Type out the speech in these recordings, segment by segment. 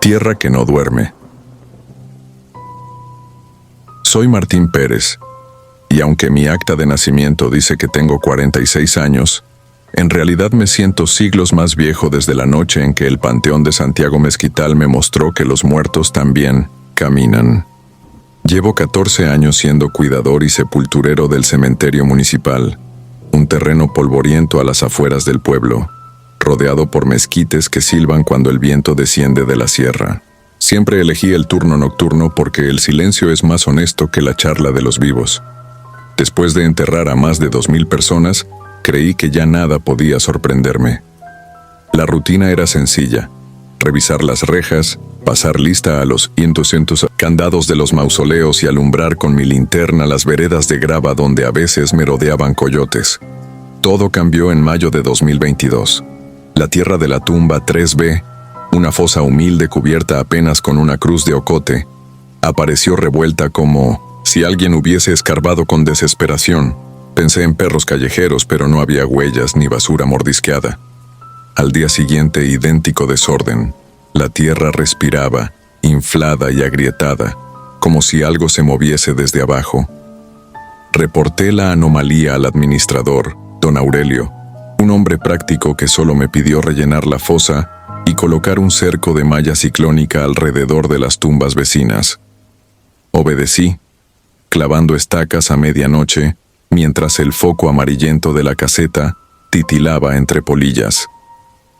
Tierra que no duerme. Soy Martín Pérez, y aunque mi acta de nacimiento dice que tengo 46 años, en realidad me siento siglos más viejo desde la noche en que el Panteón de Santiago Mezquital me mostró que los muertos también caminan. Llevo 14 años siendo cuidador y sepulturero del cementerio municipal, un terreno polvoriento a las afueras del pueblo, rodeado por mezquites que silban cuando el viento desciende de la sierra. Siempre elegí el turno nocturno porque el silencio es más honesto que la charla de los vivos. Después de enterrar a más de 2000 personas, creí que ya nada podía sorprenderme. La rutina era sencilla: revisar las rejas, pasar lista a los cientos candados de los mausoleos y alumbrar con mi linterna las veredas de grava donde a veces merodeaban coyotes. Todo cambió en mayo de 2022. La tierra de la tumba 3B, una fosa humilde cubierta apenas con una cruz de ocote, apareció revuelta como si alguien hubiese escarbado con desesperación. Pensé en perros callejeros, pero no había huellas ni basura mordisqueada. Al día siguiente, idéntico desorden. La tierra respiraba, inflada y agrietada, como si algo se moviese desde abajo. Reporté la anomalía al administrador, don Aurelio, un hombre práctico que solo me pidió rellenar la fosa y colocar un cerco de malla ciclónica alrededor de las tumbas vecinas. Obedecí, clavando estacas a medianoche, mientras el foco amarillento de la caseta titilaba entre polillas.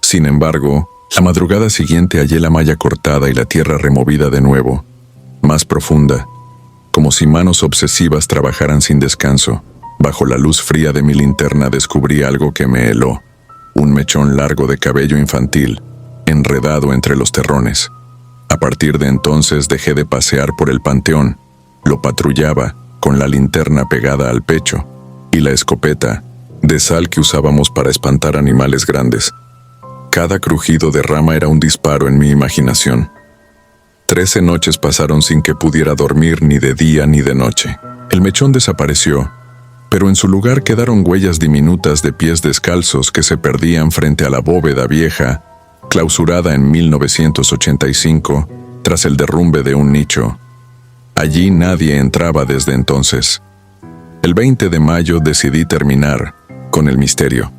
Sin embargo, la madrugada siguiente hallé la malla cortada y la tierra removida de nuevo, más profunda, como si manos obsesivas trabajaran sin descanso. Bajo la luz fría de mi linterna descubrí algo que me heló: un mechón largo de cabello infantil, enredado entre los terrones. A partir de entonces dejé de pasear por el panteón, lo patrullaba con la linterna pegada al pecho y la escopeta de sal que usábamos para espantar animales grandes. Cada crujido de rama era un disparo en mi imaginación. 13 noches pasaron sin que pudiera dormir ni de día ni de noche. El mechón desapareció, pero en su lugar quedaron huellas diminutas de pies descalzos que se perdían frente a la bóveda vieja, clausurada en 1985 tras el derrumbe de un nicho. Allí nadie entraba desde entonces. El 20 de mayo decidí terminar con el misterio.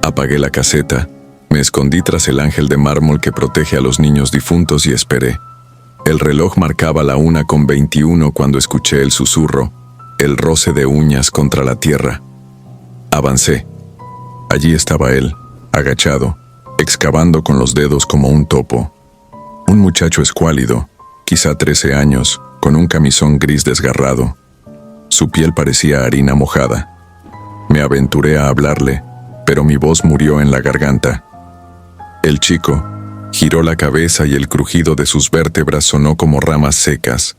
Apagué la caseta, me escondí tras el ángel de mármol que protege a los niños difuntos y esperé. El reloj marcaba la 1:21 cuando escuché el susurro, el roce de uñas contra la tierra. Avancé. Allí estaba él, agachado, excavando con los dedos como un topo. Un muchacho escuálido, quizá 13 años, con un camisón gris desgarrado. Su piel parecía harina mojada. Me aventuré a hablarle, pero mi voz murió en la garganta. El chico giró la cabeza y el crujido de sus vértebras sonó como ramas secas.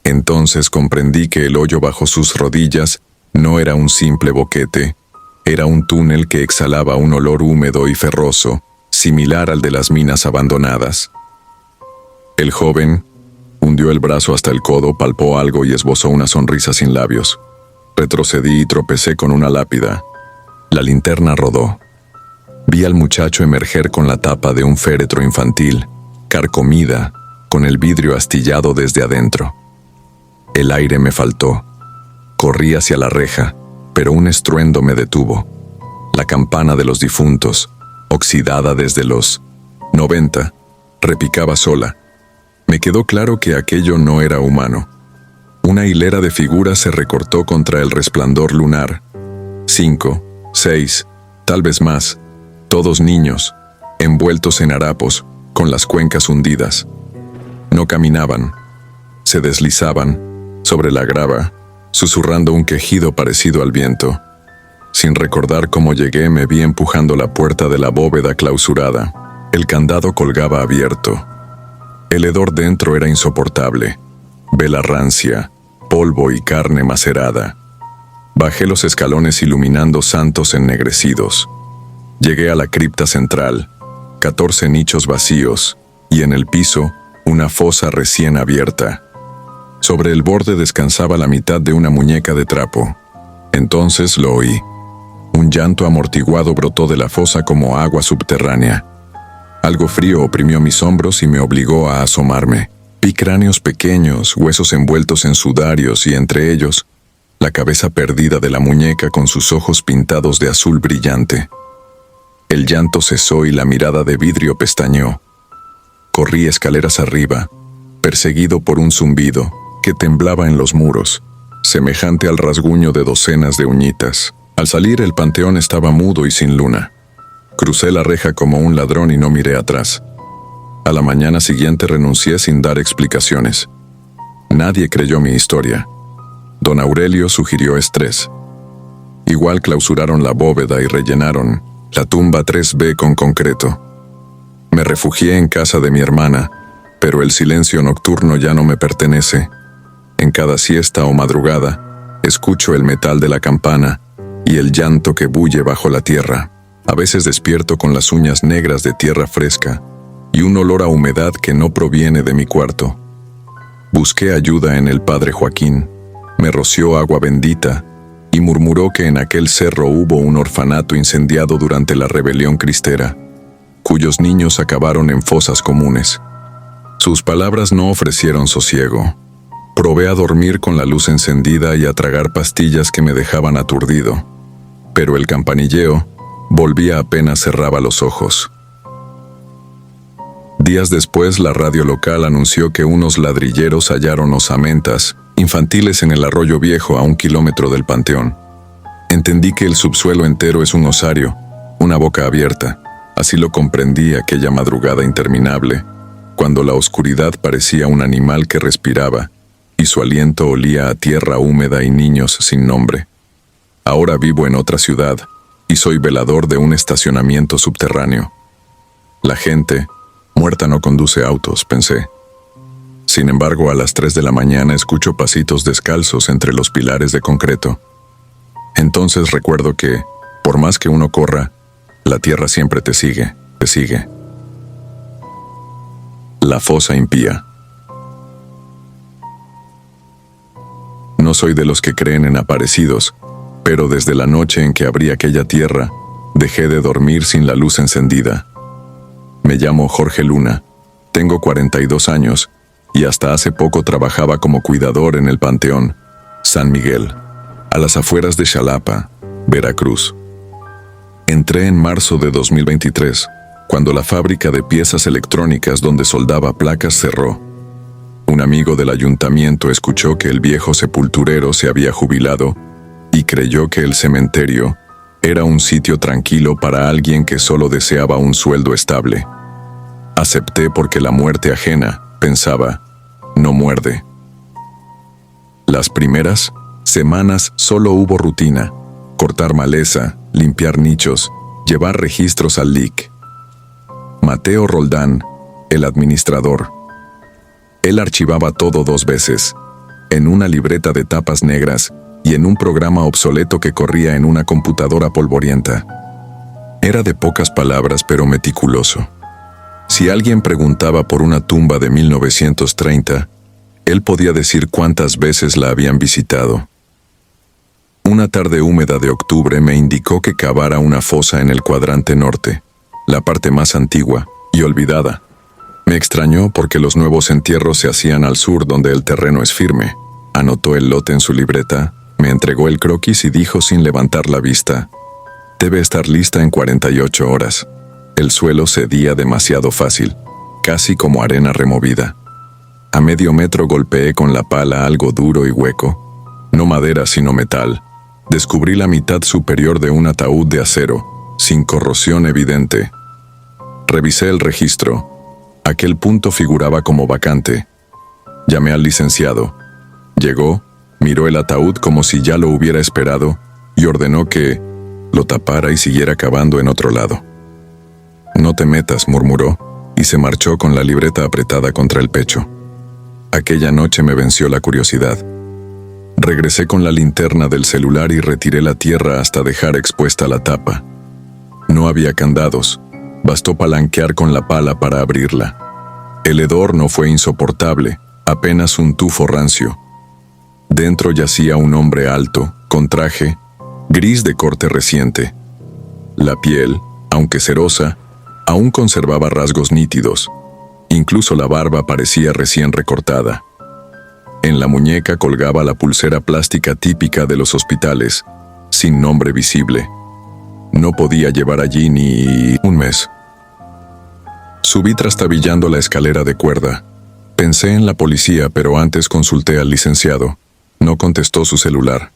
Entonces comprendí que el hoyo bajo sus rodillas no era un simple boquete, era un túnel que exhalaba un olor húmedo y ferroso, similar al de las minas abandonadas. El joven hundió el brazo hasta el codo, palpó algo y esbozó una sonrisa sin labios. Retrocedí y tropecé con una lápida. La linterna rodó. Vi al muchacho emerger con la tapa de un féretro infantil, carcomida, con el vidrio astillado desde adentro. El aire me faltó. Corrí hacia la reja, pero un estruendo me detuvo. La campana de los difuntos, oxidada desde los 90, repicaba sola. Me quedó claro que aquello no era humano. Una hilera de figuras se recortó contra el resplandor lunar. 5, 6, tal vez más, todos niños, envueltos en harapos, con las cuencas hundidas. No caminaban, se deslizaban sobre la grava, susurrando un quejido parecido al viento. Sin recordar cómo llegué, me vi empujando la puerta de la bóveda clausurada. El candado colgaba abierto. El hedor dentro era insoportable. Vela rancia, polvo y carne macerada. Bajé los escalones iluminando santos ennegrecidos. Llegué a la cripta central, 14 nichos vacíos, y en el piso, una fosa recién abierta. Sobre el borde descansaba la mitad de una muñeca de trapo. Entonces lo oí. Un llanto amortiguado brotó de la fosa como agua subterránea. Algo frío oprimió mis hombros y me obligó a asomarme. Vi cráneos pequeños, huesos envueltos en sudarios y entre ellos, la cabeza perdida de la muñeca con sus ojos pintados de azul brillante. El llanto cesó y la mirada de vidrio pestañeó. Corrí escaleras arriba, perseguido por un zumbido que temblaba en los muros, semejante al rasguño de docenas de uñitas. Al salir, el panteón estaba mudo y sin luna. Crucé la reja como un ladrón y no miré atrás. A la mañana siguiente renuncié sin dar explicaciones. Nadie creyó mi historia. Don Aurelio sugirió estrés. Igual clausuraron la bóveda y rellenaron la tumba 3B con concreto. Me refugié en casa de mi hermana, pero el silencio nocturno ya no me pertenece. En cada siesta o madrugada, escucho el metal de la campana y el llanto que bulle bajo la tierra. A veces despierto con las uñas negras de tierra fresca y un olor a humedad que no proviene de mi cuarto. Busqué ayuda en el padre Joaquín, me roció agua bendita y murmuró que en aquel cerro hubo un orfanato incendiado durante la rebelión cristera, cuyos niños acabaron en fosas comunes. Sus palabras no ofrecieron sosiego. Probé a dormir con la luz encendida y a tragar pastillas que me dejaban aturdido, pero el campanilleo volvía apenas cerraba los ojos. Días después, la radio local anunció que unos ladrilleros hallaron osamentas infantiles en el arroyo viejo a 1 kilómetro del panteón. Entendí que el subsuelo entero es un osario, una boca abierta. Así lo comprendí aquella madrugada interminable, cuando la oscuridad parecía un animal que respiraba y su aliento olía a tierra húmeda y niños sin nombre. Ahora vivo en otra ciudad y soy velador de un estacionamiento subterráneo. La gente muerta no conduce autos, pensé. Sin embargo, a las 3 de la mañana escucho pasitos descalzos entre los pilares de concreto. Entonces recuerdo que, por más que uno corra, la tierra siempre te sigue. La fosa impía. No soy de los que creen en aparecidos, pero desde la noche en que abrí aquella tierra, dejé de dormir sin la luz encendida. Me llamo Jorge Luna, tengo 42 años y hasta hace poco trabajaba como cuidador en el Panteón San Miguel, a las afueras de Xalapa, Veracruz. Entré en marzo de 2023, cuando la fábrica de piezas electrónicas donde soldaba placas cerró. Un amigo del ayuntamiento escuchó que el viejo sepulturero se había jubilado y creyó que el cementerio era un sitio tranquilo para alguien que solo deseaba un sueldo estable. Acepté porque la muerte ajena, pensaba, no muerde. Las primeras semanas solo hubo rutina: cortar maleza, limpiar nichos, llevar registros al LIC. Mateo Roldán, el administrador. Él archivaba todo 2 veces, en una libreta de tapas negras y en un programa obsoleto que corría en una computadora polvorienta. Era de pocas palabras pero meticuloso. Si alguien preguntaba por una tumba de 1930, él podía decir cuántas veces la habían visitado. Una tarde húmeda de octubre me indicó que cavara una fosa en el cuadrante norte, la parte más antigua y olvidada. Me extrañó porque los nuevos entierros se hacían al sur, donde el terreno es firme. Anotó el lote en su libreta, me entregó el croquis y dijo sin levantar la vista: debe estar lista en 48 horas. El suelo cedía demasiado fácil, casi como arena removida. A medio metro golpeé con la pala algo duro y hueco, no madera sino metal. Descubrí la mitad superior de un ataúd de acero, sin corrosión evidente. Revisé el registro. Aquel punto figuraba como vacante. Llamé al licenciado. Llegó, miró el ataúd como si ya lo hubiera esperado y ordenó que lo tapara y siguiera cavando en otro lado. No te metas, murmuró, y se marchó con la libreta apretada contra el pecho. Aquella noche me venció la curiosidad. Regresé con la linterna del celular y retiré la tierra hasta dejar expuesta la tapa. No había candados, bastó palanquear con la pala para abrirla. El hedor no fue insoportable, apenas un tufo rancio. Dentro yacía un hombre alto, con traje, gris de corte reciente. La piel, aunque cerosa, Aún conservaba rasgos nítidos. Incluso la barba parecía recién recortada. En la muñeca colgaba la pulsera plástica típica de los hospitales, sin nombre visible. No podía llevar allí ni un mes. Subí trastabillando la escalera de cuerda. Pensé en la policía, pero antes consulté al licenciado. No contestó su celular.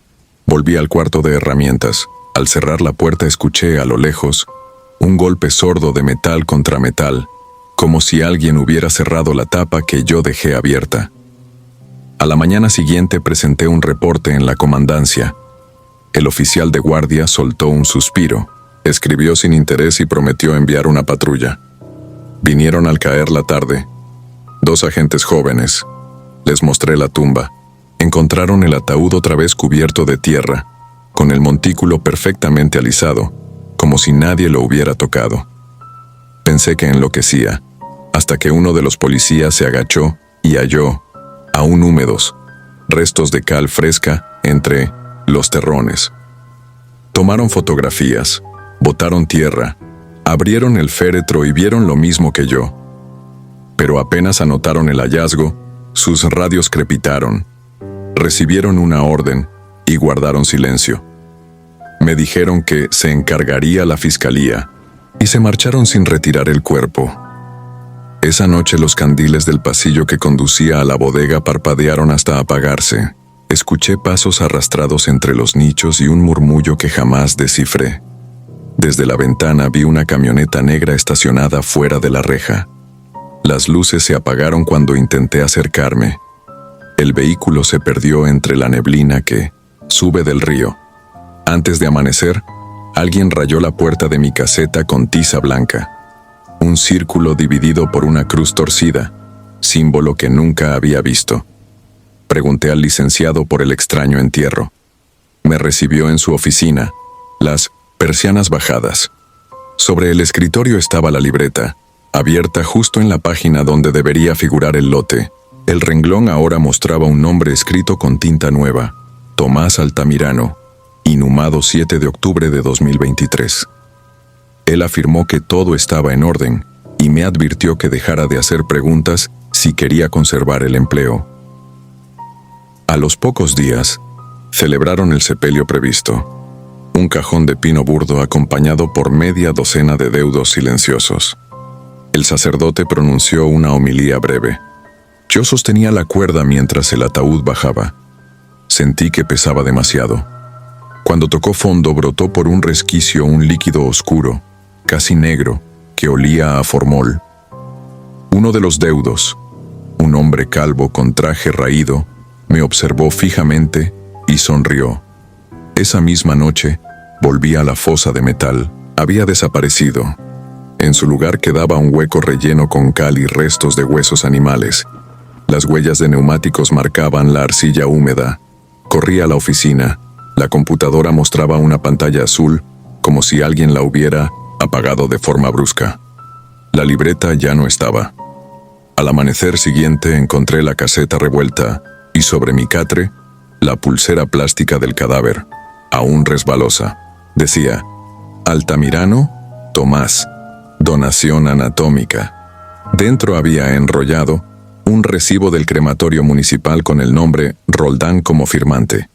Volví al cuarto de herramientas. Al cerrar la puerta escuché a lo lejos un golpe sordo de metal contra metal, como si alguien hubiera cerrado la tapa que yo dejé abierta. A la mañana siguiente presenté un reporte en la comandancia. El oficial de guardia soltó un suspiro, escribió sin interés y prometió enviar una patrulla. Vinieron al caer la tarde. 2 agentes jóvenes. Les mostré la tumba. Encontraron el ataúd otra vez cubierto de tierra, con el montículo perfectamente alisado, como si nadie lo hubiera tocado. Pensé que enloquecía, hasta que uno de los policías se agachó y halló, aún húmedos, restos de cal fresca entre los terrones. Tomaron fotografías, botaron tierra, abrieron el féretro y vieron lo mismo que yo. Pero apenas anotaron el hallazgo, sus radios crepitaron, recibieron una orden y guardaron silencio. Me dijeron que se encargaría la fiscalía y se marcharon sin retirar el cuerpo. Esa noche los candiles del pasillo que conducía a la bodega parpadearon hasta apagarse. Escuché pasos arrastrados entre los nichos y un murmullo que jamás descifré. Desde la ventana vi una camioneta negra estacionada fuera de la reja. Las luces se apagaron cuando intenté acercarme. El vehículo se perdió entre la neblina que sube del río. Antes de amanecer, alguien rayó la puerta de mi caseta con tiza blanca. Un círculo dividido por una cruz torcida, símbolo que nunca había visto. Pregunté al licenciado por el extraño entierro. Me recibió en su oficina, las persianas bajadas. Sobre el escritorio estaba la libreta, abierta justo en la página donde debería figurar el lote. El renglón ahora mostraba un nombre escrito con tinta nueva: Tomás Altamirano, inhumado 7 de octubre de 2023. Él afirmó que todo estaba en orden y me advirtió que dejara de hacer preguntas si quería conservar el empleo. A los pocos días, celebraron el sepelio previsto. Un cajón de pino burdo acompañado por media docena de deudos silenciosos. El sacerdote pronunció una homilía breve. Yo sostenía la cuerda mientras el ataúd bajaba. Sentí que pesaba demasiado. Cuando tocó fondo, brotó por un resquicio un líquido oscuro, casi negro, que olía a formol. Uno de los deudos, un hombre calvo con traje raído, me observó fijamente y sonrió. Esa misma noche, volví a la fosa de metal. Había desaparecido. En su lugar quedaba un hueco relleno con cal y restos de huesos animales. Las huellas de neumáticos marcaban la arcilla húmeda. Corrí a la oficina. La computadora mostraba una pantalla azul, como si alguien la hubiera apagado de forma brusca. La libreta ya no estaba. Al amanecer siguiente encontré la caseta revuelta y sobre mi catre, la pulsera plástica del cadáver, aún resbalosa. Decía: Altamirano, Tomás, donación anatómica. Dentro había enrollado un recibo del crematorio municipal con el nombre Roldán como firmante.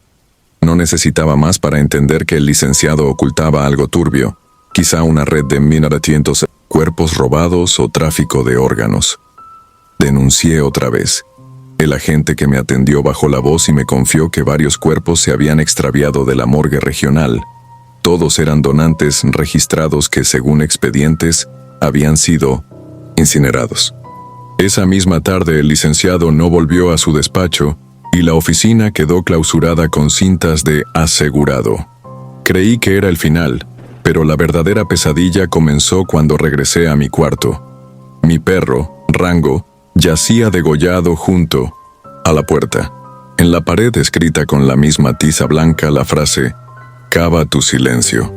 No necesitaba más para entender que el licenciado ocultaba algo turbio, quizá una red de minaratientos, cuerpos robados o tráfico de órganos. Denuncié otra vez. El agente que me atendió bajó la voz y me confió que varios cuerpos se habían extraviado de la morgue regional. Todos eran donantes registrados que, según expedientes, habían sido incinerados. Esa misma tarde el licenciado no volvió a su despacho y la oficina quedó clausurada con cintas de asegurado. Creí que era el final, pero la verdadera pesadilla comenzó cuando regresé a mi cuarto. Mi perro, Rango, yacía degollado junto a la puerta. En la pared escrita con la misma tiza blanca la frase: «Cava tu silencio».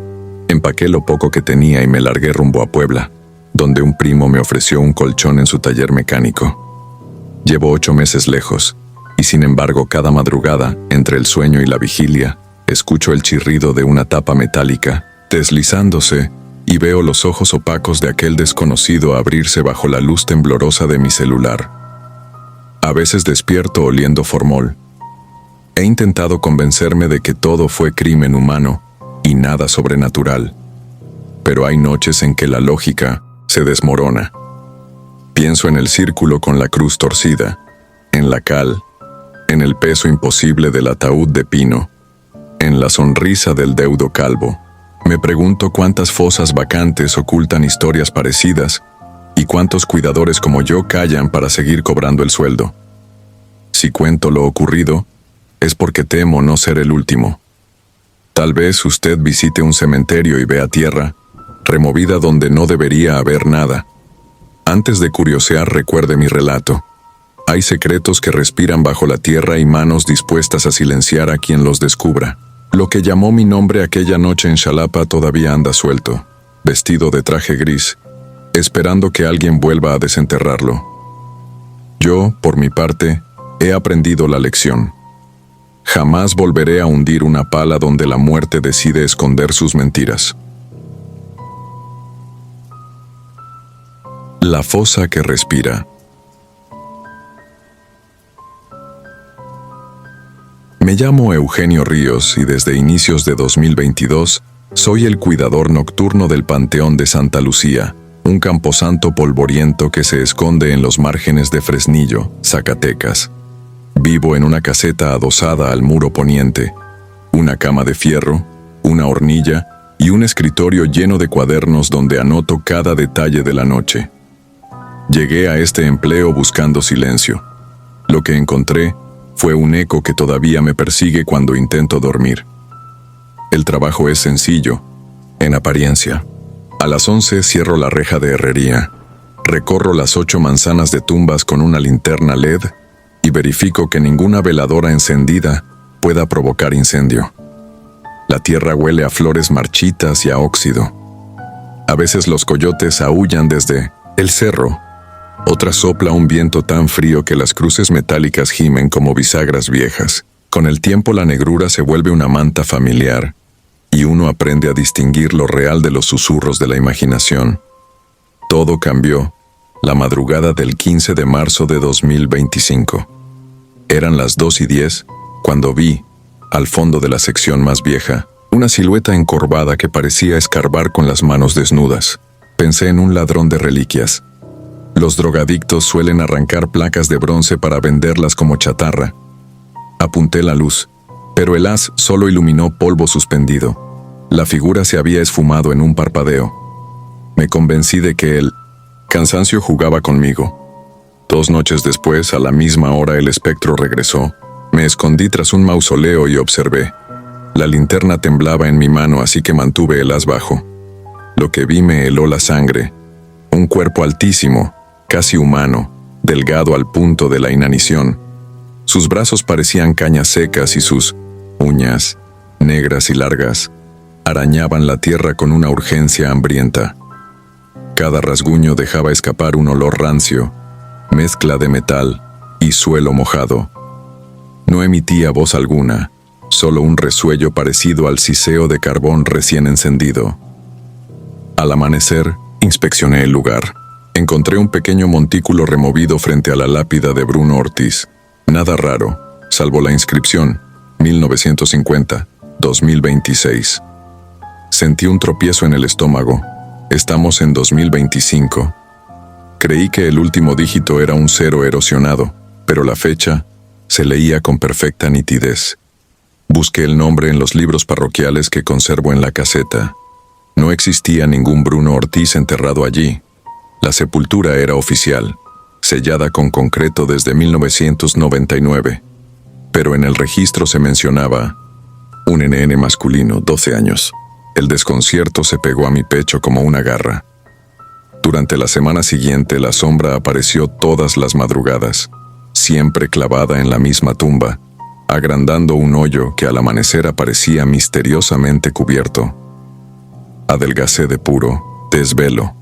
Empaqué lo poco que tenía y me largué rumbo a Puebla, donde un primo me ofreció un colchón en su taller mecánico. Llevo 8 meses lejos, y sin embargo cada madrugada, entre el sueño y la vigilia, escucho el chirrido de una tapa metálica, deslizándose y veo los ojos opacos de aquel desconocido abrirse bajo la luz temblorosa de mi celular. A veces despierto oliendo formol. He intentado convencerme de que todo fue crimen humano y nada sobrenatural, pero hay noches en que la lógica se desmorona. Pienso en el círculo con la cruz torcida, en la cal, en el peso imposible del ataúd de pino, en la sonrisa del deudo calvo. Me pregunto cuántas fosas vacantes ocultan historias parecidas y cuántos cuidadores como yo callan para seguir cobrando el sueldo. Si cuento lo ocurrido, es porque temo no ser el último. Tal vez usted visite un cementerio y vea tierra, removida donde no debería haber nada. Antes de curiosear, recuerde mi relato. Hay secretos que respiran bajo la tierra y manos dispuestas a silenciar a quien los descubra. Lo que llamó mi nombre aquella noche en Xalapa todavía anda suelto, vestido de traje gris, esperando que alguien vuelva a desenterrarlo. Yo, por mi parte, he aprendido la lección. Jamás volveré a hundir una pala donde la muerte decide esconder sus mentiras. La fosa que respira. Me llamo Eugenio Ríos y desde inicios de 2022 soy el cuidador nocturno del Panteón de Santa Lucía, un camposanto polvoriento que se esconde en los márgenes de Fresnillo, Zacatecas. Vivo en una caseta adosada al muro poniente, una cama de fierro, una hornilla y un escritorio lleno de cuadernos donde anoto cada detalle de la noche. Llegué a este empleo buscando silencio. Lo que encontré fue un eco que todavía me persigue cuando intento dormir. El trabajo es sencillo, en apariencia. A las 11 cierro la reja de herrería, recorro las 8 manzanas de tumbas con una linterna LED y verifico que ninguna veladora encendida pueda provocar incendio. La tierra huele a flores marchitas y a óxido. A veces los coyotes aúllan desde el cerro. Otra sopla un viento tan frío que las cruces metálicas gimen como bisagras viejas. Con el tiempo la negrura se vuelve una manta familiar y uno aprende a distinguir lo real de los susurros de la imaginación. Todo cambió la madrugada del 15 de marzo de 2025. Eran las 2:10 cuando vi, al fondo de la sección más vieja, una silueta encorvada que parecía escarbar con las manos desnudas. Pensé en un ladrón de reliquias. Los drogadictos suelen arrancar placas de bronce para venderlas como chatarra. Apunté la luz, pero el haz solo iluminó polvo suspendido. La figura se había esfumado en un parpadeo. Me convencí de que el cansancio jugaba conmigo. 2 noches después, a la misma hora, el espectro regresó. Me escondí tras un mausoleo y observé. La linterna temblaba en mi mano, así que mantuve el haz bajo. Lo que vi me heló la sangre. Un cuerpo altísimo, casi humano, delgado al punto de la inanición. Sus brazos parecían cañas secas y sus uñas, negras y largas, arañaban la tierra con una urgencia hambrienta. Cada rasguño dejaba escapar un olor rancio, mezcla de metal y suelo mojado. No emitía voz alguna, solo un resuello parecido al siseo de carbón recién encendido. Al amanecer, inspeccioné el lugar. Encontré un pequeño montículo removido frente a la lápida de Bruno Ortiz. Nada raro, salvo la inscripción, 1950-2026. Sentí un tropiezo en el estómago. Estamos en 2025. Creí que el último dígito era un 0 erosionado, pero la fecha se leía con perfecta nitidez. Busqué el nombre en los libros parroquiales que conservo en la caseta. No existía ningún Bruno Ortiz enterrado allí. La sepultura era oficial, sellada con concreto desde 1999. Pero en el registro se mencionaba un NN masculino, 12 años. El desconcierto se pegó a mi pecho como una garra. Durante la semana siguiente, la sombra apareció todas las madrugadas, siempre clavada en la misma tumba, agrandando un hoyo que al amanecer aparecía misteriosamente cubierto. Adelgacé de puro desvelo.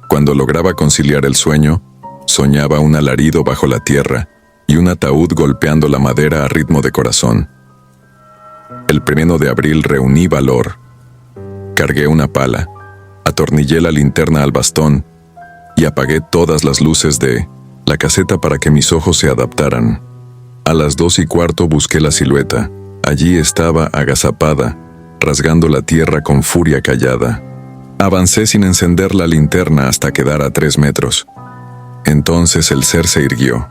Cuando lograba conciliar el sueño, soñaba un alarido bajo la tierra y un ataúd golpeando la madera a ritmo de corazón. El 1 de abril reuní valor. Cargué una pala, Atornillé la linterna al bastón y apagué todas las luces de la caseta para que mis ojos se adaptaran. A las 2:15 busqué la silueta. Allí estaba agazapada, rasgando la tierra con furia callada. Avancé sin encender la linterna hasta quedar a 3 metros. Entonces el ser se irguió.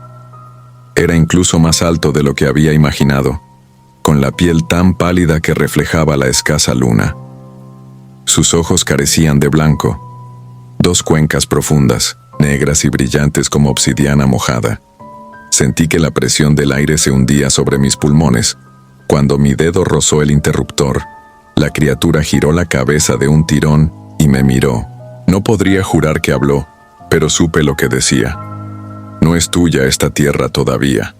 Era incluso más alto de lo que había imaginado, con la piel tan pálida que reflejaba la escasa luna. Sus ojos carecían de blanco, 2 cuencas profundas, negras y brillantes como obsidiana mojada. Sentí que la presión del aire se hundía sobre mis pulmones. Cuando mi dedo rozó el interruptor, la criatura giró la cabeza de un tirón y me miró. No podría jurar que habló, pero supe lo que decía. No es tuya esta tierra todavía.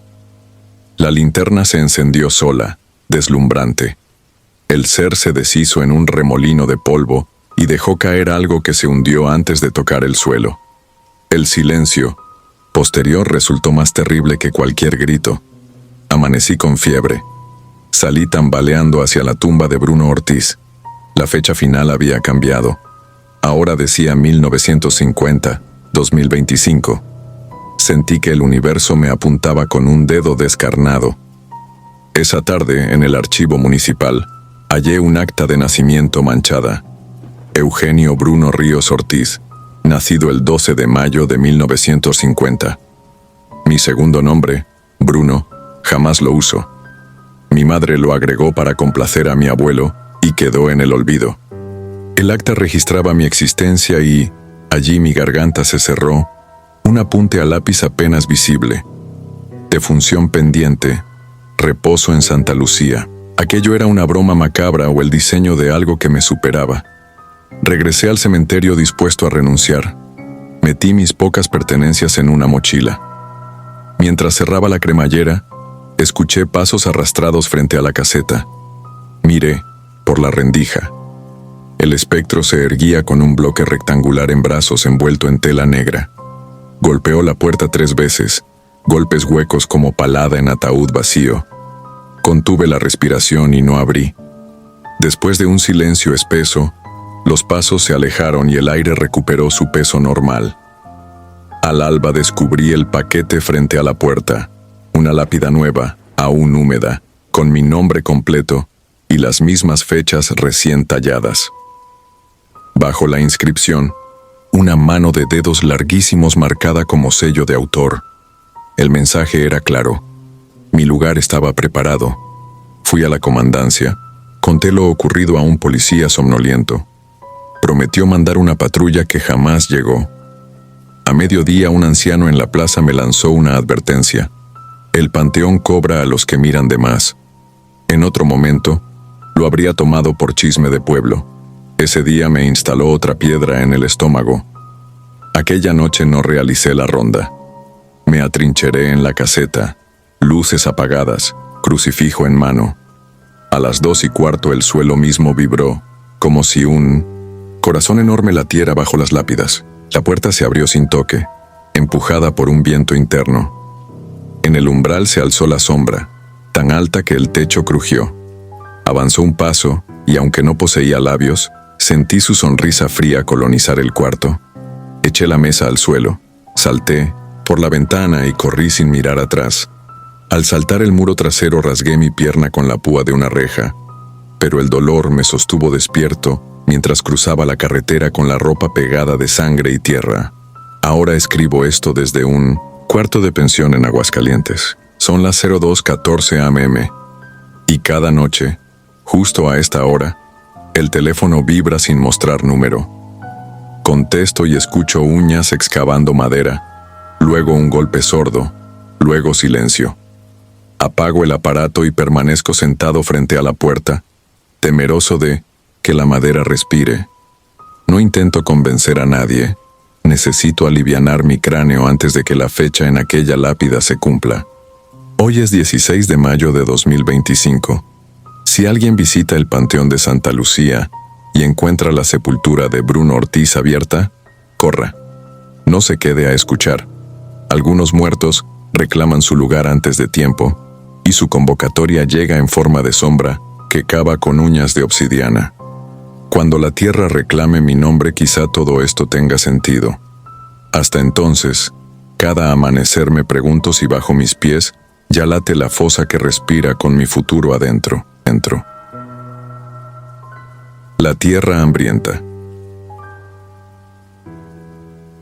La linterna se encendió sola, deslumbrante. El ser se deshizo en un remolino de polvo y dejó caer algo que se hundió antes de tocar el suelo. El silencio posterior resultó más terrible que cualquier grito. Amanecí con fiebre. Salí tambaleando hacia la tumba de Bruno Ortiz. La fecha final había cambiado. Ahora decía 1950, 2025. Sentí que el universo me apuntaba con un dedo descarnado. Esa tarde, en el archivo municipal, hallé un acta de nacimiento manchada. Eugenio Bruno Ríos Ortiz, nacido el 12 de mayo de 1950. Mi segundo nombre, Bruno, jamás lo uso. Mi madre lo agregó para complacer a mi abuelo y quedó en el olvido. El acta registraba mi existencia y, allí mi garganta se cerró, un apunte a lápiz apenas visible. Defunción pendiente, reposo en Santa Lucía. Aquello era una broma macabra o el diseño de algo que me superaba. Regresé al cementerio dispuesto a renunciar. Metí mis pocas pertenencias en una mochila. Mientras cerraba la cremallera, escuché pasos arrastrados frente a la caseta. Miré por la rendija. El espectro se erguía con un bloque rectangular en brazos envuelto en tela negra. Golpeó la puerta 3 veces, golpes huecos como palada en ataúd vacío. Contuve la respiración y no abrí. Después de un silencio espeso, los pasos se alejaron y el aire recuperó su peso normal. Al alba descubrí el paquete frente a la puerta, una lápida nueva, aún húmeda, con mi nombre completo y las mismas fechas recién talladas. Bajo la inscripción, una mano de dedos larguísimos marcada como sello de autor. El mensaje era claro. Mi lugar estaba preparado. Fui a la comandancia, conté lo ocurrido a un policía somnoliento. Prometió mandar una patrulla que jamás llegó. A mediodía un anciano en la plaza me lanzó una advertencia. El panteón cobra a los que miran de más. En otro momento, lo habría tomado por chisme de pueblo. Ese día me instaló otra piedra en el estómago. Aquella noche no realicé la ronda. Me atrincheré en la caseta, luces apagadas, crucifijo en mano. A las 2:15 el suelo mismo vibró, como si un corazón enorme latiera bajo las lápidas. La puerta se abrió sin toque, empujada por un viento interno. En el umbral se alzó la sombra, tan alta que el techo crujió. Avanzó un paso, y aunque no poseía labios, sentí su sonrisa fría colonizar el cuarto. Eché la mesa al suelo, salté por la ventana y corrí sin mirar atrás. Al saltar el muro trasero rasgué mi pierna con la púa de una reja, pero el dolor me sostuvo despierto mientras cruzaba la carretera con la ropa pegada de sangre y tierra. Ahora escribo esto desde un cuarto de pensión en Aguascalientes. Son las 02:14 am. Y cada noche, justo a esta hora, el teléfono vibra sin mostrar número. Contesto y escucho uñas excavando madera, luego un golpe sordo, luego silencio. Apago el aparato y permanezco sentado frente a la puerta, temeroso de que la madera respire. No intento convencer a nadie. Necesito alivianar mi cráneo antes de que la fecha en aquella lápida se cumpla. Hoy es 16 de mayo de 2025. Si alguien visita el Panteón de Santa Lucía y encuentra la sepultura de Bruno Ortiz abierta, corra. No se quede a escuchar. Algunos muertos reclaman su lugar antes de tiempo, y su convocatoria llega en forma de sombra que cava con uñas de obsidiana. Cuando la tierra reclame mi nombre, quizá todo esto tenga sentido. Hasta entonces, cada amanecer me pregunto si bajo mis pies ya late la fosa que respira con mi futuro adentro. La tierra hambrienta.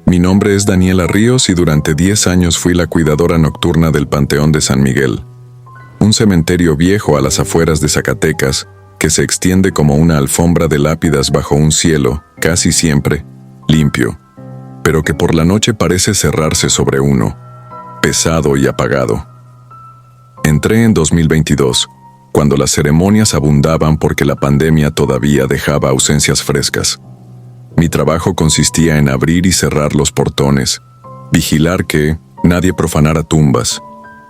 Mi nombre es Daniela Ríos y durante 10 años fui la cuidadora nocturna del Panteón de San Miguel, un cementerio viejo a las afueras de Zacatecas que se extiende como una alfombra de lápidas bajo un cielo, casi siempre, limpio, pero que por la noche parece cerrarse sobre uno, pesado y apagado. Entré en 2022, cuando las ceremonias abundaban porque la pandemia todavía dejaba ausencias frescas. Mi trabajo consistía en abrir y cerrar los portones, vigilar que nadie profanara tumbas,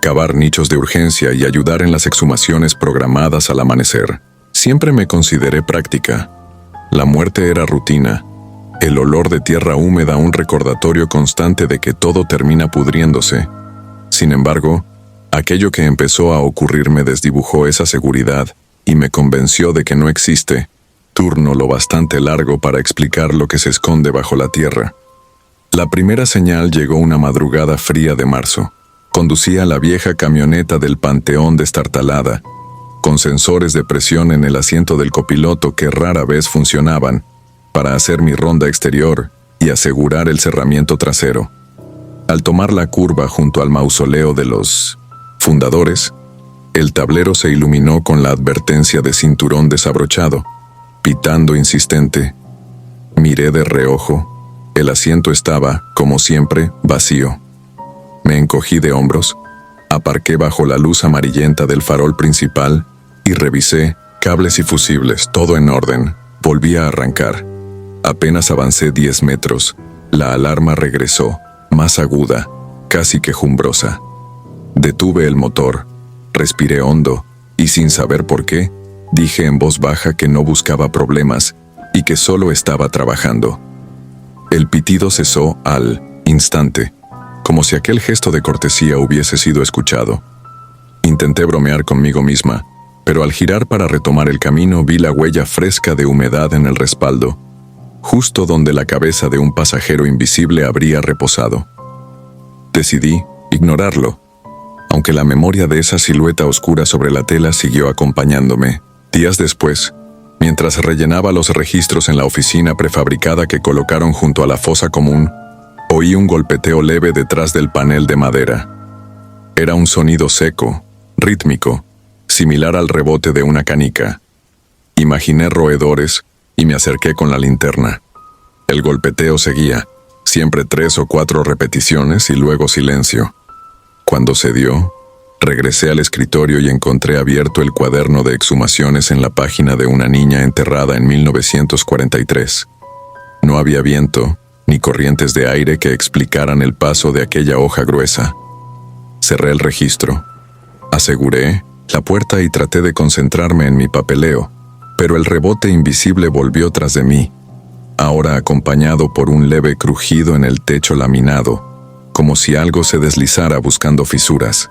cavar nichos de urgencia y ayudar en las exhumaciones programadas al amanecer. Siempre me consideré práctica. La muerte era rutina, el olor de tierra húmeda un recordatorio constante de que todo termina pudriéndose. Sin embargo, aquello que empezó a ocurrir me desdibujó esa seguridad y me convenció de que no existe turno lo bastante largo para explicar lo que se esconde bajo la tierra. La primera señal llegó una madrugada fría de marzo. Conducía la vieja camioneta del Panteón destartalada, con sensores de presión en el asiento del copiloto que rara vez funcionaban, para hacer mi ronda exterior y asegurar el cerramiento trasero. Al tomar la curva junto al mausoleo de los fundadores, el tablero se iluminó con la advertencia de cinturón desabrochado, pitando insistente. Miré de reojo. El asiento estaba, como siempre, vacío. Me encogí de hombros, aparqué bajo la luz amarillenta del farol principal y revisé cables y fusibles, todo en orden. Volví a arrancar. Apenas avancé 10 metros, la alarma regresó, más aguda, casi quejumbrosa. Detuve el motor, respiré hondo y sin saber por qué, dije en voz baja que no buscaba problemas y que solo estaba trabajando. El pitido cesó al instante, como si aquel gesto de cortesía hubiese sido escuchado. Intenté bromear conmigo misma, pero al girar para retomar el camino vi la huella fresca de humedad en el respaldo, justo donde la cabeza de un pasajero invisible habría reposado. Decidí ignorarlo, aunque la memoria de esa silueta oscura sobre la tela siguió acompañándome. Días después, mientras rellenaba los registros en la oficina prefabricada que colocaron junto a la fosa común, oí un golpeteo leve detrás del panel de madera. Era un sonido seco, rítmico, similar al rebote de una canica. Imaginé roedores y me acerqué con la linterna. El golpeteo seguía, siempre 3 o 4 repeticiones y luego silencio. Cuando cedió, regresé al escritorio y encontré abierto el cuaderno de exhumaciones en la página de una niña enterrada en 1943. No había viento ni corrientes de aire que explicaran el paso de aquella hoja gruesa. Cerré el registro, aseguré la puerta y traté de concentrarme en mi papeleo, pero el rebote invisible volvió tras de mí, ahora acompañado por un leve crujido en el techo laminado, como si algo se deslizara buscando fisuras.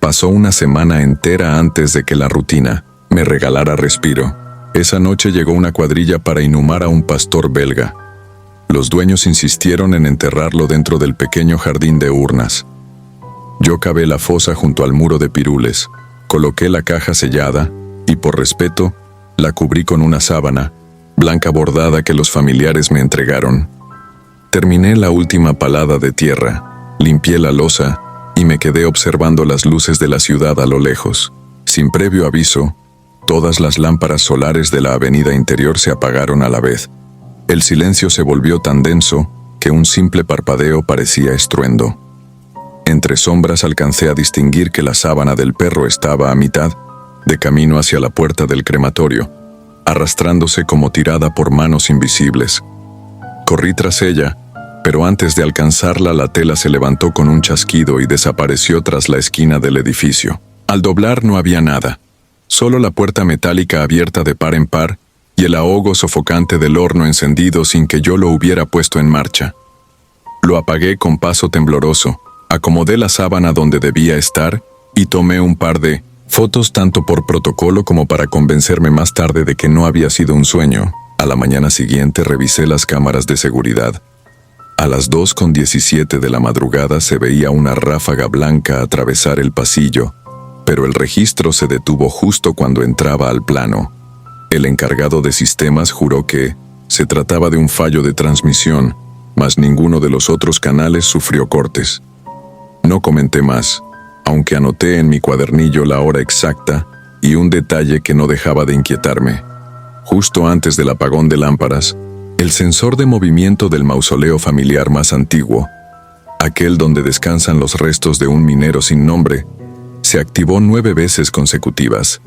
Pasó una semana entera antes de que la rutina me regalara respiro. Esa noche llegó una cuadrilla para inhumar a un pastor belga. Los dueños insistieron en enterrarlo dentro del pequeño jardín de urnas. Yo cavé la fosa junto al muro de pirules, coloqué la caja sellada y, por respeto, la cubrí con una sábana blanca bordada que los familiares me entregaron. Terminé la última palada de tierra, limpié la losa y me quedé observando las luces de la ciudad a lo lejos. Sin previo aviso, todas las lámparas solares de la avenida interior se apagaron a la vez. El silencio se volvió tan denso que un simple parpadeo parecía estruendo. Entre sombras alcancé a distinguir que la sábana del perro estaba a mitad, de camino hacia la puerta del crematorio, arrastrándose como tirada por manos invisibles. Corrí tras ella, pero antes de alcanzarla la tela se levantó con un chasquido y desapareció tras la esquina del edificio. Al doblar no había nada, solo la puerta metálica abierta de par en par y el ahogo sofocante del horno encendido sin que yo lo hubiera puesto en marcha. Lo apagué con paso tembloroso, acomodé la sábana donde debía estar y tomé un par de fotos tanto por protocolo como para convencerme más tarde de que no había sido un sueño. A la mañana siguiente revisé las cámaras de seguridad. A las 2:17 de la madrugada se veía una ráfaga blanca atravesar el pasillo, pero el registro se detuvo justo cuando entraba al plano. El encargado de sistemas juró que se trataba de un fallo de transmisión, mas ninguno de los otros canales sufrió cortes. No comenté más, aunque anoté en mi cuadernillo la hora exacta y un detalle que no dejaba de inquietarme. Justo antes del apagón de lámparas, el sensor de movimiento del mausoleo familiar más antiguo, aquel donde descansan los restos de un minero sin nombre, se activó 9 veces consecutivas.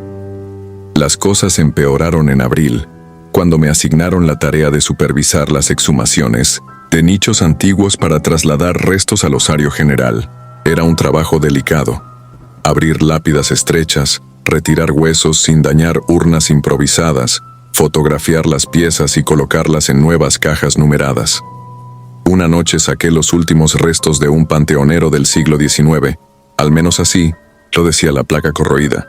Las cosas empeoraron en abril, cuando me asignaron la tarea de supervisar las exhumaciones de nichos antiguos para trasladar restos al osario general. Era un trabajo delicado. Abrir lápidas estrechas, retirar huesos sin dañar urnas improvisadas, fotografiar las piezas y colocarlas en nuevas cajas numeradas. Una noche saqué los últimos restos de un panteonero del siglo XIX, al menos así lo decía la placa corroída,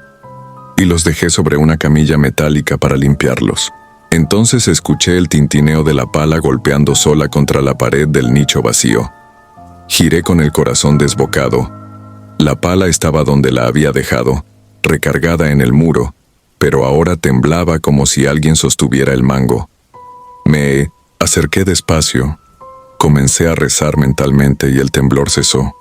y los dejé sobre una camilla metálica para limpiarlos. Entonces escuché el tintineo de la pala golpeando sola contra la pared del nicho vacío. Giré con el corazón desbocado. La pala estaba donde la había dejado, recargada en el muro, pero ahora temblaba como si alguien sostuviera el mango. Me acerqué despacio, comencé a rezar mentalmente y el temblor cesó.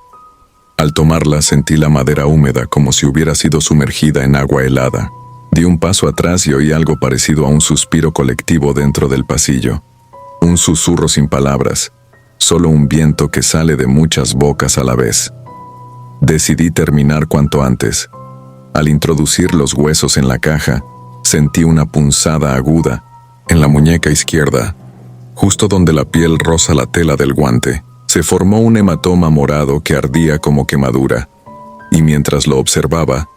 Al tomarla sentí la madera húmeda como si hubiera sido sumergida en agua helada. Di un paso atrás y oí algo parecido a un suspiro colectivo dentro del pasillo. Un susurro sin palabras, solo un viento que sale de muchas bocas a la vez. Decidí terminar cuanto antes. Al introducir los huesos en la caja, sentí una punzada aguda en la muñeca izquierda, justo donde la piel roza la tela del guante. Se formó un hematoma morado que ardía como quemadura, y mientras lo observaba,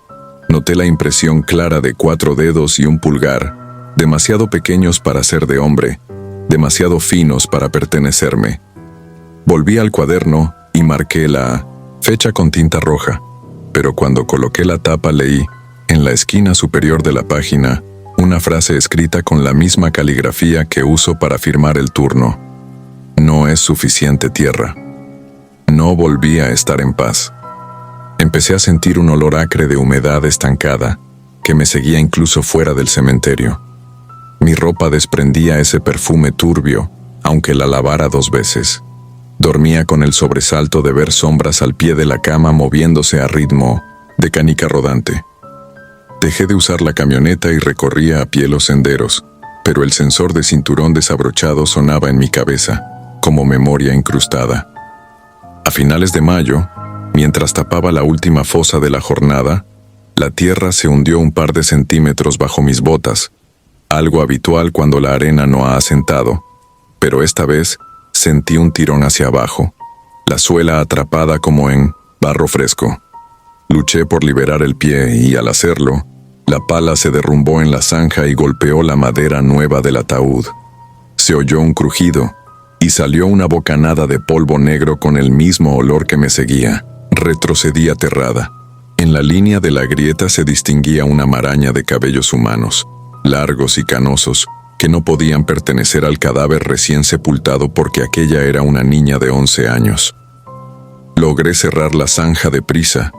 noté la impresión clara de 4 dedos y un pulgar, demasiado pequeños para ser de hombre, demasiado finos para pertenecerme. Volví al cuaderno y marqué la fecha con tinta roja, pero cuando coloqué la tapa leí, en la esquina superior de la página, una frase escrita con la misma caligrafía que uso para firmar el turno. No es suficiente tierra. No volví a estar en paz. Empecé a sentir un olor acre de humedad estancada, que me seguía incluso fuera del cementerio. Mi ropa desprendía ese perfume turbio, aunque la lavara 2 veces. Dormía con el sobresalto de ver sombras al pie de la cama moviéndose a ritmo de canica rodante. Dejé de usar la camioneta y recorría a pie los senderos, pero el sensor de cinturón desabrochado sonaba en mi cabeza, como memoria incrustada. A finales de mayo, mientras tapaba la última fosa de la jornada, la tierra se hundió un par de centímetros bajo mis botas, algo habitual cuando la arena no ha asentado, pero esta vez sentí un tirón hacia abajo, la suela atrapada como en barro fresco. Luché por liberar el pie y, al hacerlo, la pala se derrumbó en la zanja y golpeó la madera nueva del ataúd. Se oyó un crujido y salió una bocanada de polvo negro con el mismo olor que me seguía. Retrocedí aterrada. En la línea de la grieta se distinguía una maraña de cabellos humanos, largos y canosos, que no podían pertenecer al cadáver recién sepultado porque aquella era una niña de 11 años. Logré cerrar la zanja deprisa,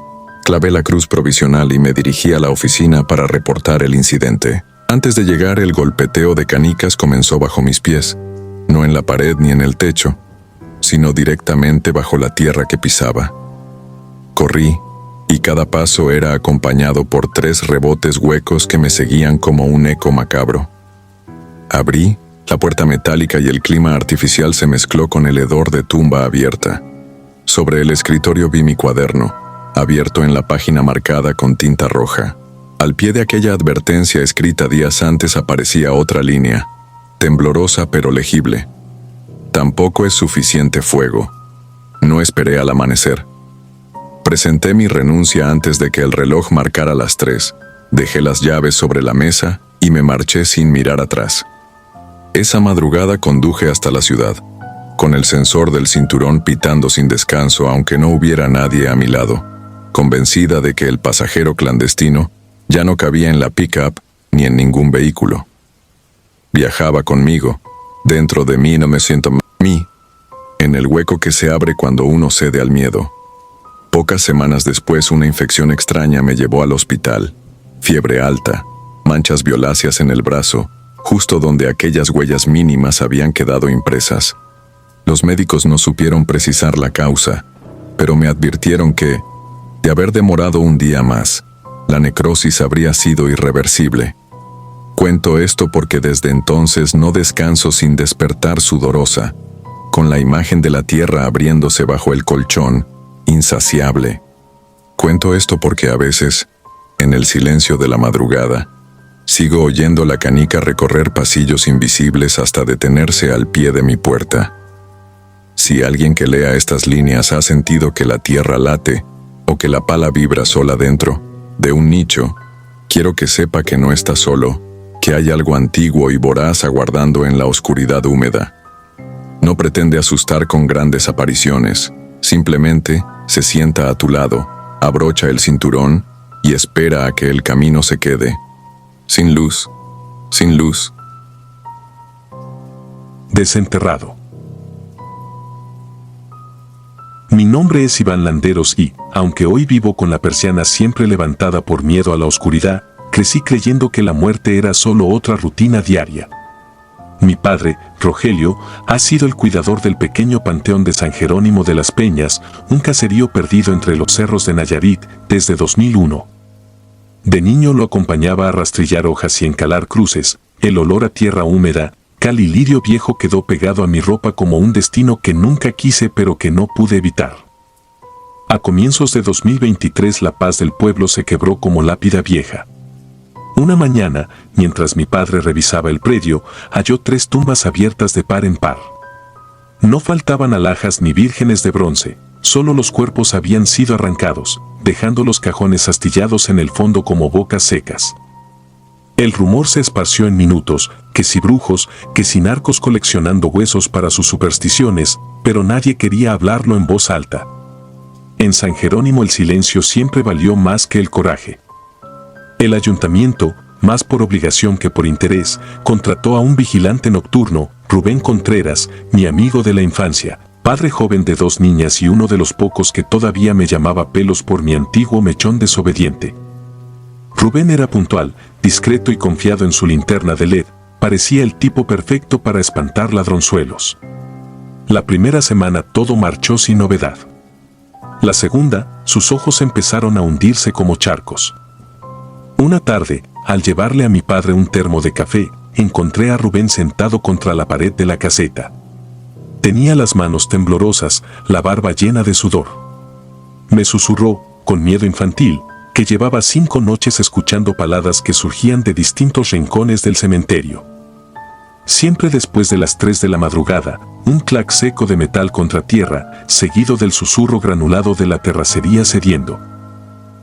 clavé la cruz provisional y me dirigí a la oficina para reportar el incidente. Antes de llegar, el golpeteo de canicas comenzó bajo mis pies, no en la pared ni en el techo, sino directamente bajo la tierra que pisaba. Corrí, y cada paso era acompañado por 3 rebotes huecos que me seguían como un eco macabro. Abrí la puerta metálica y el clima artificial se mezcló con el hedor de tumba abierta. Sobre el escritorio vi mi cuaderno, abierto en la página marcada con tinta roja. Al pie de aquella advertencia escrita días antes aparecía otra línea, temblorosa pero legible. Tampoco es suficiente fuego. No esperé al amanecer. Presenté mi renuncia antes de que el reloj marcara las 3. Dejé las llaves sobre la mesa y me marché sin mirar atrás. Esa madrugada conduje hasta la ciudad, con el sensor del cinturón pitando sin descanso aunque no hubiera nadie a mi lado, convencida de que el pasajero clandestino ya no cabía en la pick-up ni en ningún vehículo. Viajaba conmigo. Dentro de mí no me siento mí, en el hueco que se abre cuando uno cede al miedo. Pocas semanas después, una infección extraña me llevó al hospital. Fiebre alta, manchas violáceas en el brazo, justo donde aquellas huellas mínimas habían quedado impresas. Los médicos no supieron precisar la causa, pero me advirtieron que, de haber demorado un día más, la necrosis habría sido irreversible. Cuento esto porque desde entonces no descanso sin despertar sudorosa, con la imagen de la tierra abriéndose bajo el colchón, insaciable. Cuento esto porque a veces, en el silencio de la madrugada, sigo oyendo la canica recorrer pasillos invisibles hasta detenerse al pie de mi puerta. Si alguien que lea estas líneas ha sentido que la tierra late o que la pala vibra sola dentro de un nicho, quiero que sepa que no está solo, que hay algo antiguo y voraz aguardando en la oscuridad húmeda. No pretende asustar con grandes apariciones, simplemente se sienta a tu lado, abrocha el cinturón y espera a que el camino se quede. Sin luz, sin luz. Desenterrado. Mi nombre es Iván Landeros y, aunque hoy vivo con la persiana siempre levantada por miedo a la oscuridad, crecí creyendo que la muerte era solo otra rutina diaria. Mi padre, Rogelio, ha sido el cuidador del pequeño panteón de San Jerónimo de las Peñas, un caserío perdido entre los cerros de Nayarit, desde 2001. De niño lo acompañaba a rastrillar hojas y encalar cruces. El olor a tierra húmeda, cal y lirio viejo quedó pegado a mi ropa como un destino que nunca quise pero que no pude evitar. A comienzos de 2023 la paz del pueblo se quebró como lápida vieja. Una mañana, mientras mi padre revisaba el predio, halló 3 tumbas abiertas de par en par. No faltaban alhajas ni vírgenes de bronce, solo los cuerpos habían sido arrancados, dejando los cajones astillados en el fondo como bocas secas. El rumor se esparció en minutos, que si brujos, que si narcos coleccionando huesos para sus supersticiones, pero nadie quería hablarlo en voz alta. En San Jerónimo el silencio siempre valió más que el coraje. El ayuntamiento, más por obligación que por interés, contrató a un vigilante nocturno, Rubén Contreras, mi amigo de la infancia, padre joven de 2 niñas y uno de los pocos que todavía me llamaba pelos por mi antiguo mechón desobediente. Rubén era puntual, discreto y confiado en su linterna de LED, parecía el tipo perfecto para espantar ladronzuelos. La primera semana todo marchó sin novedad. La segunda, sus ojos empezaron a hundirse como charcos. Una tarde, al llevarle a mi padre un termo de café, encontré a Rubén sentado contra la pared de la caseta. Tenía las manos temblorosas, la barba llena de sudor. Me susurró, con miedo infantil, que llevaba 5 noches escuchando paladas que surgían de distintos rincones del cementerio. Siempre después de las 3 de la madrugada, un clac seco de metal contra tierra, seguido del susurro granulado de la terracería cediendo.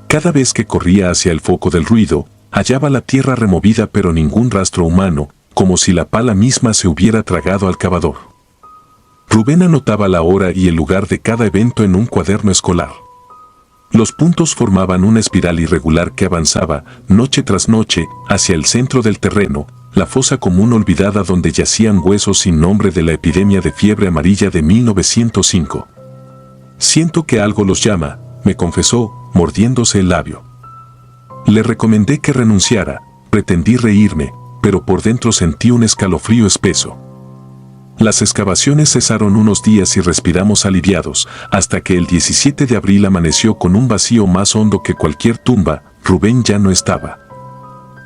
Cada vez que corría hacia el foco del ruido, hallaba la tierra removida pero ningún rastro humano, como si la pala misma se hubiera tragado al cavador. Rubén anotaba la hora y el lugar de cada evento en un cuaderno escolar. Los puntos formaban una espiral irregular que avanzaba, noche tras noche, hacia el centro del terreno, la fosa común olvidada donde yacían huesos sin nombre de la epidemia de fiebre amarilla de 1905. Siento que algo los llama, me confesó, mordiéndose el labio. Le recomendé que renunciara, pretendí reírme, pero por dentro sentí un escalofrío espeso. Las excavaciones cesaron unos días y respiramos aliviados, hasta que el 17 de abril amaneció con un vacío más hondo que cualquier tumba. Rubén ya no estaba.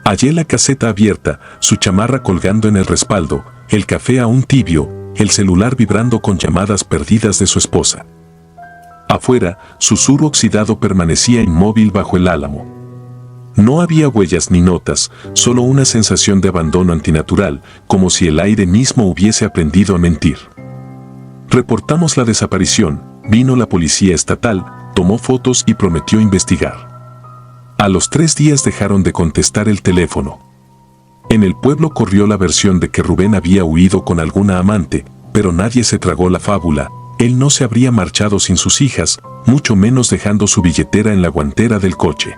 Hallé la caseta abierta, su chamarra colgando en el respaldo, el café aún tibio, el celular vibrando con llamadas perdidas de su esposa. Afuera, su sur oxidado permanecía inmóvil bajo el álamo. No había huellas ni notas, solo una sensación de abandono antinatural, como si el aire mismo hubiese aprendido a mentir. Reportamos la desaparición, vino la policía estatal, tomó fotos y prometió investigar. A los 3 días dejaron de contestar el teléfono. En el pueblo corrió la versión de que Rubén había huido con alguna amante, pero nadie se tragó la fábula. Él no se habría marchado sin sus hijas, mucho menos dejando su billetera en la guantera del coche.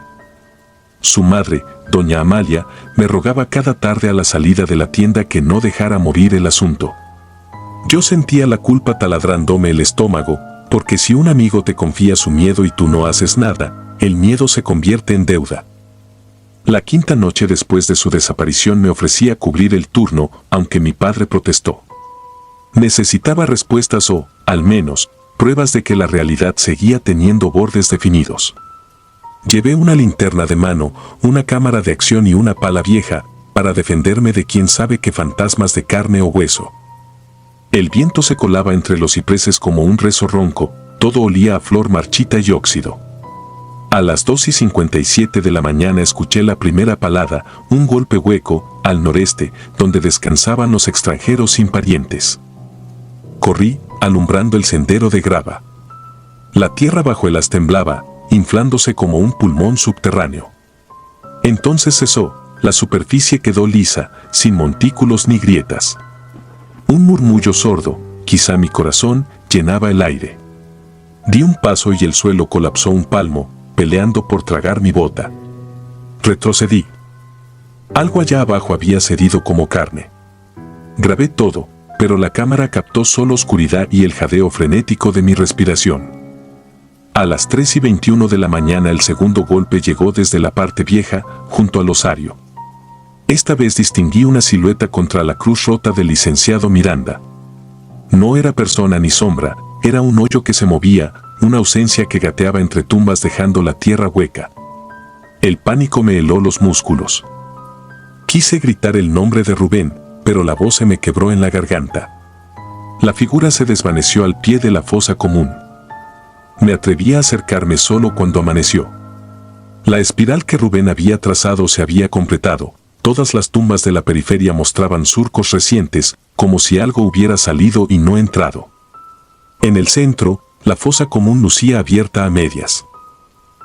su madre, doña Amalia, me rogaba cada tarde a la salida de la tienda que no dejara morir el asunto. Yo sentía la culpa taladrándome el estómago, porque si un amigo te confía su miedo y tú no haces nada, el miedo se convierte en deuda. La quinta noche después de su desaparición me ofrecía cubrir el turno, aunque mi padre protestó. Necesitaba respuestas o, al menos, pruebas de que la realidad seguía teniendo bordes definidos. Llevé una linterna de mano, una cámara de acción y una pala vieja, para defenderme de quién sabe qué fantasmas de carne o hueso. El viento se colaba entre los cipreses como un rezo ronco, todo olía a flor marchita y óxido. A las 2:57 de la mañana escuché la primera palada, un golpe hueco, al noreste, donde descansaban los extranjeros sin parientes. Corrí, alumbrando el sendero de grava. La tierra bajo el as temblaba, inflándose como un pulmón subterráneo. Entonces cesó, la superficie quedó lisa, sin montículos ni grietas. Un murmullo sordo, quizá mi corazón, llenaba el aire. Di un paso y el suelo colapsó un palmo, peleando por tragar mi bota. Retrocedí. Algo allá abajo había cedido como carne. Grabé todo, pero la cámara captó solo oscuridad y el jadeo frenético de mi respiración. A las 3:21 de la mañana el segundo golpe llegó desde la parte vieja, junto al osario. Esta vez distinguí una silueta contra la cruz rota del licenciado Miranda. No era persona ni sombra, era un hoyo que se movía, una ausencia que gateaba entre tumbas dejando la tierra hueca. El pánico me heló los músculos. Quise gritar el nombre de Rubén, pero la voz se me quebró en la garganta. La figura se desvaneció al pie de la fosa común. Me atreví a acercarme solo cuando amaneció. La espiral que Rubén había trazado se había completado. Todas las tumbas de la periferia mostraban surcos recientes, como si algo hubiera salido y no entrado. En el centro, la fosa común lucía abierta a medias.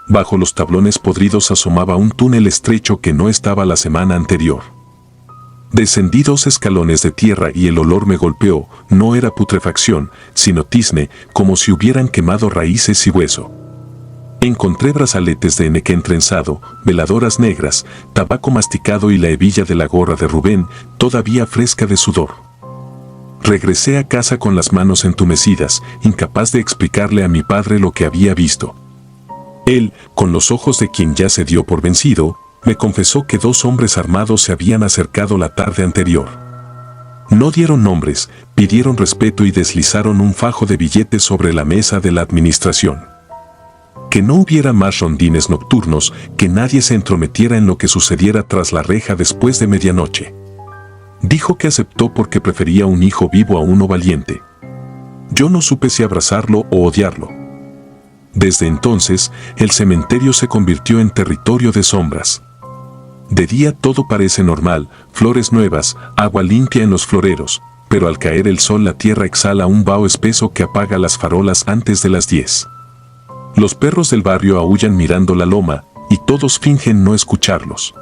Bajo los tablones podridos asomaba un túnel estrecho que no estaba la semana anterior. Descendí 2 escalones de tierra y el olor me golpeó, no era putrefacción, sino tizne, como si hubieran quemado raíces y hueso. Encontré brazaletes de enequén trenzado, veladoras negras, tabaco masticado y la hebilla de la gorra de Rubén, todavía fresca de sudor. Regresé a casa con las manos entumecidas, incapaz de explicarle a mi padre lo que había visto. Él, con los ojos de quien ya se dio por vencido, me confesó que 2 hombres armados se habían acercado la tarde anterior. No dieron nombres, pidieron respeto y deslizaron un fajo de billetes sobre la mesa de la administración. Que no hubiera más rondines nocturnos, que nadie se entrometiera en lo que sucediera tras la reja después de medianoche. Dijo que aceptó porque prefería un hijo vivo a uno valiente. Yo no supe si abrazarlo o odiarlo. Desde entonces, el cementerio se convirtió en territorio de sombras. De día todo parece normal, flores nuevas, agua limpia en los floreros, pero al caer el sol la tierra exhala un vaho espeso que apaga las farolas antes de las 10. Los perros del barrio aúllan mirando la loma, y todos fingen no escucharlos.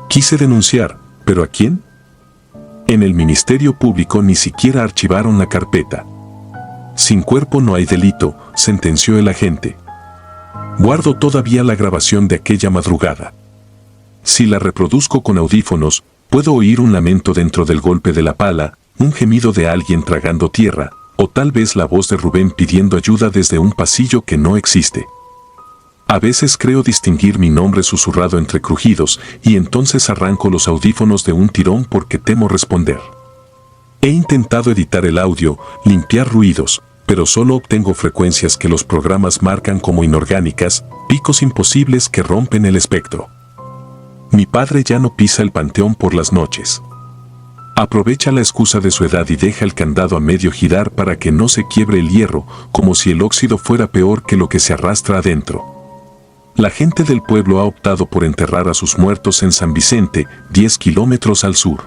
Quise denunciar, ¿pero a quién? En el Ministerio Público ni siquiera archivaron la carpeta. Sin cuerpo no hay delito, sentenció el agente. Guardo todavía la grabación de aquella madrugada. Si la reproduzco con audífonos, puedo oír un lamento dentro del golpe de la pala, un gemido de alguien tragando tierra, o tal vez la voz de Rubén pidiendo ayuda desde un pasillo que no existe. A veces creo distinguir mi nombre susurrado entre crujidos y entonces arranco los audífonos de un tirón porque temo responder. He intentado editar el audio, limpiar ruidos, pero solo obtengo frecuencias que los programas marcan como inorgánicas, picos imposibles que rompen el espectro. Mi padre ya no pisa el panteón por las noches. Aprovecha la excusa de su edad y deja el candado a medio girar para que no se quiebre el hierro, como si el óxido fuera peor que lo que se arrastra adentro. La gente del pueblo ha optado por enterrar a sus muertos en San Vicente, 10 kilómetros al sur.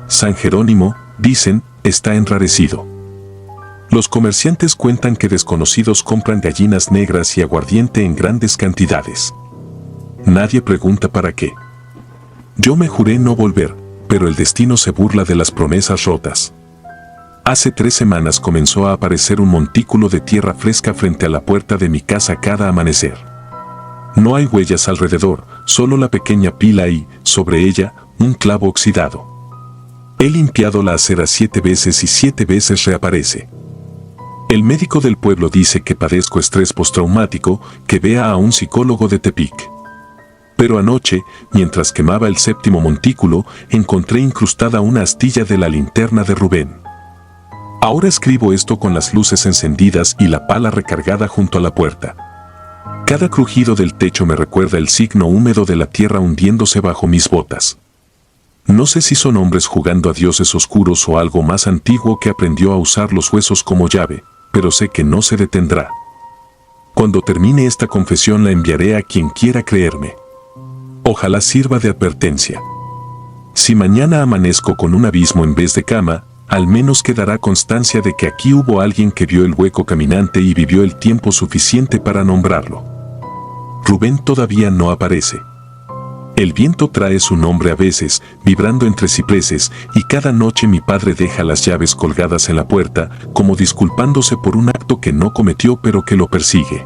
San Jerónimo, dicen, está enrarecido. Los comerciantes cuentan que desconocidos compran gallinas negras y aguardiente en grandes cantidades. Nadie pregunta para qué. Yo me juré no volver, pero el destino se burla de las promesas rotas. Hace 3 semanas comenzó a aparecer un montículo de tierra fresca frente a la puerta de mi casa cada amanecer. No hay huellas alrededor, solo la pequeña pila y, sobre ella, un clavo oxidado. He limpiado la acera 7 veces y 7 veces reaparece. El médico del pueblo dice que padezco estrés postraumático, que vea a un psicólogo de Tepic. Pero anoche, mientras quemaba el 7º montículo, encontré incrustada una astilla de la linterna de Rubén. Ahora escribo esto con las luces encendidas y la pala recargada junto a la puerta. Cada crujido del techo me recuerda el signo húmedo de la tierra hundiéndose bajo mis botas. No sé si son hombres jugando a dioses oscuros o algo más antiguo que aprendió a usar los huesos como llave, pero sé que no se detendrá. Cuando termine esta confesión la enviaré a quien quiera creerme. Ojalá sirva de advertencia. Si mañana amanezco con un abismo en vez de cama, al menos quedará constancia de que aquí hubo alguien que vio el hueco caminante y vivió el tiempo suficiente para nombrarlo. Rubén todavía no aparece. El viento trae su nombre a veces, vibrando entre cipreses, y cada noche mi padre deja las llaves colgadas en la puerta, como disculpándose por un acto que no cometió pero que lo persigue.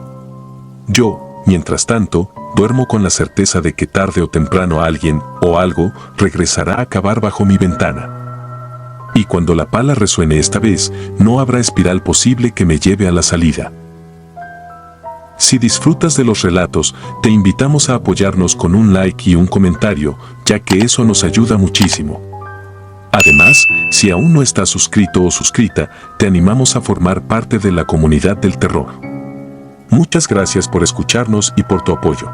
Yo, mientras tanto, duermo con la certeza de que tarde o temprano alguien, o algo, regresará a cavar bajo mi ventana. Y cuando la pala resuene esta vez, no habrá espiral posible que me lleve a la salida. Si disfrutas de los relatos, te invitamos a apoyarnos con un like y un comentario, ya que eso nos ayuda muchísimo. Además, si aún no estás suscrito o suscrita, te animamos a formar parte de la comunidad del terror. Muchas gracias por escucharnos y por tu apoyo.